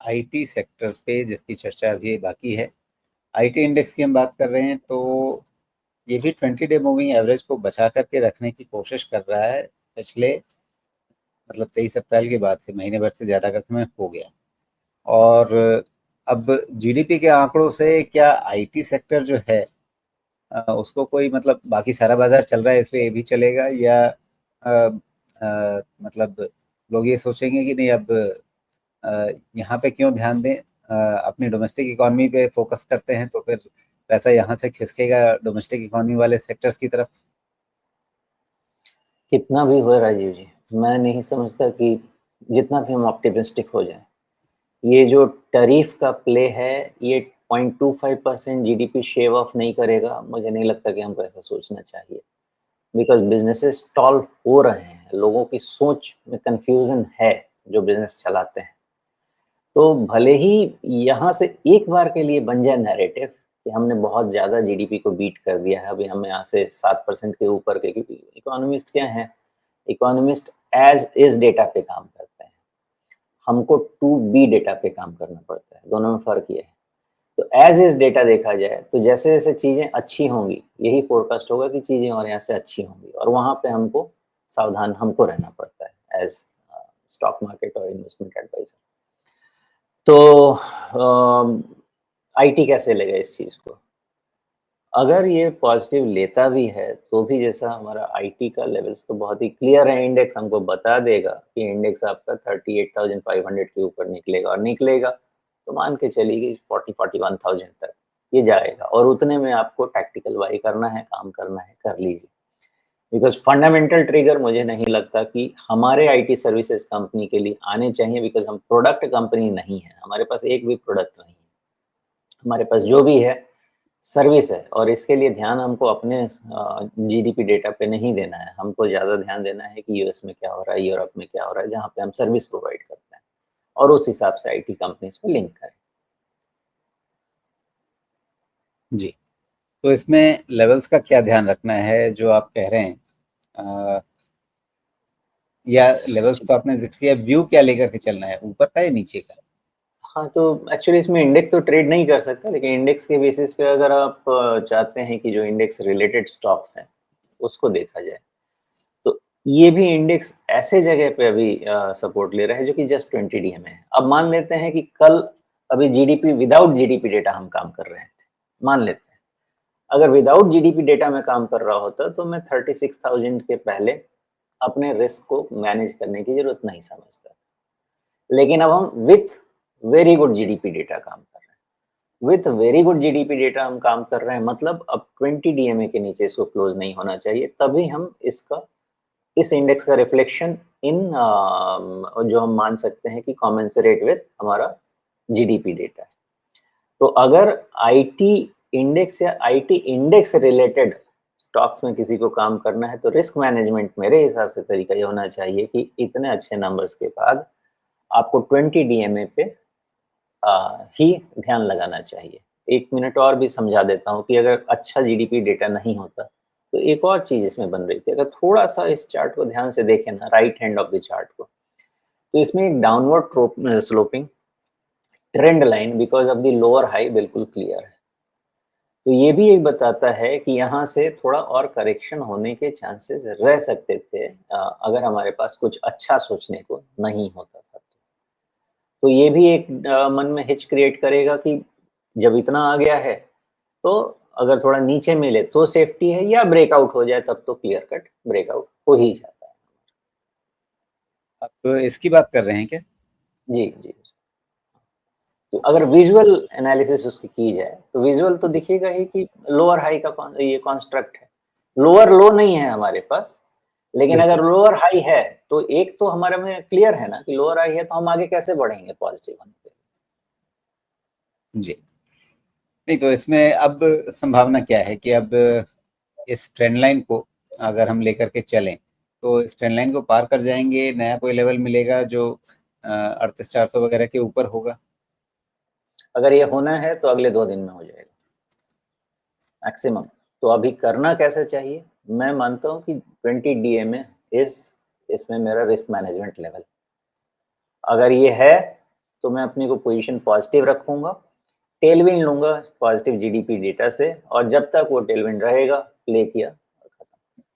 IT sector पे जिसकी चर्चा अभी बाकी है, आईटी इंडेक्स की हम बात कर रहे हैं, तो ये भी 20 डे मूविंग एवरेज को बचा करके रखने की कोशिश कर रहा है। पिछले मतलब 23 अप्रैल के बाद से महीने भर से ज़्यादा का समय हो गया। और अब जीडीपी के आंकड़ों से क्या आईटी सेक्टर जो है उसको कोई मतलब बाकी सारा बाजार चल रहा है इसलिए ये भी चलेगा, या मतलब लोग ये सोचेंगे कि नहीं अब यहाँ पे क्यों ध्यान दें, अपनी डोमेस्टिक इकोनॉमी पे फोकस करते हैं तो फिर पैसा यहाँ से खिसकेगा डोमेस्टिक इकोनॉमी वाले सेक्टर्स की तरफ। कितना भी हो राजीव जी, मैं नहीं समझता कि जितना भी हम ऑप्टिमिस्टिक हो जाए, ये जो टैरिफ का प्ले है, ये 0.25% जीडीपी शेव ऑफ नहीं करेगा। मुझे नहीं लगता कि हमको ऐसा सोचना चाहिए, बिकॉज बिजनेसेस स्टॉल हो रहे हैं, लोगों की सोच में कंफ्यूजन है जो बिजनेस चलाते हैं। तो भले ही यहाँ से एक बार के लिए बन जाए नैरेटिव कि हमने बहुत ज़्यादा जीडीपी को बीट कर दिया है, अभी हम यहाँ से 7% के ऊपर के, क्योंकि इकोनॉमिस्ट क्या हैं, इकोनॉमिस्ट एज इज डेटा पे काम करते हैं, हमको टू बी डेटा पे काम करना पड़ता है, दोनों में फ़र्क ये है। तो एज इज डेटा देखा जाए तो जैसे जैसे चीज़ें अच्छी होंगी, यही फोरकास्ट होगा कि चीज़ें और यहाँ से अच्छी होंगी, और वहाँ पे हमको सावधान हमको रहना पड़ता है एज स्टॉक मार्केट और इन्वेस्टमेंट एडवाइजर। तो आईटी कैसे लेगा इस चीज़ को? अगर ये पॉजिटिव लेता भी है, तो भी जैसा हमारा आईटी का लेवल्स तो बहुत ही क्लियर है, इंडेक्स हमको बता देगा कि इंडेक्स आपका 38,500 के ऊपर निकलेगा, और निकलेगा तो मान के चलिए 40-41,000 तक ये जाएगा, और उतने में आपको टैक्टिकल बाई करना है, काम करना है, कर लीजिए। बिकॉज़ फंडामेंटल ट्रिगर मुझे नहीं लगता कि हमारे आईटी सर्विसेज़ कंपनी के लिए आने चाहिए, बिकॉज़ हम प्रोडक्ट कंपनी नहीं है, हमारे पास एक भी प्रोडक्ट नहीं है। हमारे पास जो भी है सर्विस है, और इसके लिए ध्यान हमको अपने जीडीपी डेटा पे नहीं देना है, हमको ज़्यादा ध्यान देना है कि यूएस में क्या हो रहा है, यूरोप में क्या हो रहा है, जहाँ पे हम सर्विस प्रोवाइड करते हैं, और उस हिसाब से आईटी कंपनीज़ को लिंक करें। जी, तो इसमें लेवल्स का क्या ध्यान रखना है जो आप कह रहे हैं, या लेवल्स तो आपने जिक्र किया, व्यू क्या लेकर के चलना है, ऊपर का या नीचे का? हाँ, तो एक्चुअली इसमें इंडेक्स तो ट्रेड नहीं कर सकता, लेकिन इंडेक्स के बेसिस पे अगर आप चाहते हैं कि जो इंडेक्स रिलेटेड स्टॉक्स हैं, उसको देखा जाए, तो ये भी इंडेक्स ऐसे जगह पे अभी सपोर्ट ले रहा है जो कि जस्ट 20 डीएमए है। अब मान लेते हैं कि कल अभी जीडीपी विदाउट जीडीपी डेटा हम काम कर रहे थे, मान लेते हैं। अगर विदाउट जीडीपी डेटा में काम कर रहा होता तो मैं 36,000 के पहले अपने रिस्क को मैनेज करने की जरूरत नहीं समझता। लेकिन अब हम with very good GDP data काम कर रहे हैं, with very good GDP data हम काम कर रहे हैं, मतलब अब 20 डीएमए के नीचे इसको क्लोज नहीं होना चाहिए, तभी हम इसका इस इंडेक्स का रिफ्लेक्शन इन जो हम मान सकते हैं कि कॉमेंसरेट विथ हमारा जीडीपी डेटा है। तो अगर आईटी इंडेक्स या आईटी इंडेक्स रिलेटेड स्टॉक्स में किसी को काम करना है, तो रिस्क मैनेजमेंट मेरे हिसाब से तरीका ये होना चाहिए कि इतने अच्छे नंबर्स के बाद आपको 20 डीएमए पे ही ध्यान लगाना चाहिए। 1 मिनट और भी समझा देता हूँ कि अगर अच्छा जीडीपी डेटा नहीं होता, तो एक और चीज़ इसमें बन रही थी। अगर थोड़ा-सा इस चार्ट को ध्यान से देखें ना, right hand of the chart को, तो इसमें एक downward sloping trend line because of the lower high बिल्कुल क्लियर है। तो ये भी एक बताता है कि यहाँ से थोड़ा और करेक्शन होने के चांसेस रह सकते थे, अगर हमारे पास कुछ अच्छा सोचने को नहीं होता था। तो ये भी एक मन में हिच क्रिएट करेगा कि जब इतना आ गया है, तो अगर थोड़ा नीचे मिले तो सेफ्टी है, या ब्रेकआउट हो जाए तब तो क्लियर कट ब्रेकआउट हो ही जाता है। आप तो इसकी बात कर रहे हैं क्या? जी, जी। तो अगर विजुअल एनालिसिस उसकी की जाए, तो विजुअल तो जी। दिखेगा ही कि लोअर हाई का ये कंस्ट्रक्ट है। लोअर लो नहीं है हमारे पास, लेकिन अगर बिल्कुल। लोअर हाई है, तो एक तो हमारे में क्लियर है ना कि लोअर हाई है, तो हम आगे कैसे बढ़ेंगे पॉजिटिव होने पे? जी, नहीं तो इसमें अब संभावना क्या है कि अब इस ट्रेंड लाइन को अगर हम लेकर के चलें, तो इस ट्रेंड लाइन को पार कर जाएंगे, नया कोई लेवल मिलेगा जो 38,400 वगैरह के ऊपर होगा? अगर ये होना है तो अगले 2 दिन में हो जाएगा मैक्सिमम। तो अभी करना कैसे चाहिए? मैं मानता हूँ कि 20 डीएमए इज इसमें मेरा रिस्क मैनेजमेंट लेवल। अगर ये है तो मैं अपने को पोजीशन पॉजिटिव रखूंगा, टेलविंड लूंगा पॉजिटिव जीडीपी डेटा से, और जब तक वो टेलविंड रहेगा प्ले किया